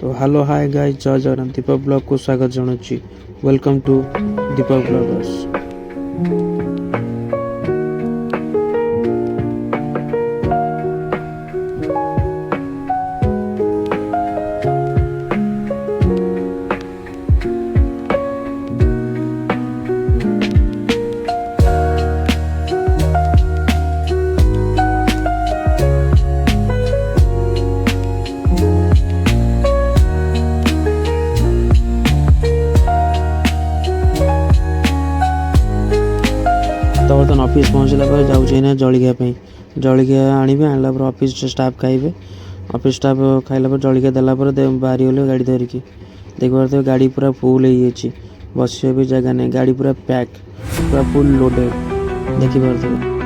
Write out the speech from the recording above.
तो hello hi guys, जय जगन्नाथ। दीपक blog को स्वागत जनाऊँगी। Welcome to Deepak bloggers. तो बर्तमान ऑफिस पहुँचला जाऊँ जलिया जलिया आने आनला ऑफिस स्टाफ खाइबे। ऑफिस स्टाफ खाइला जलिया देला बाहरी गले गाड़ी धरिकी देखिए गाड़ी पूरा फुल हो बस भी जगह नहीं, गाड़ी पूरा पैक, पूरा फुल लोडेड देखिए।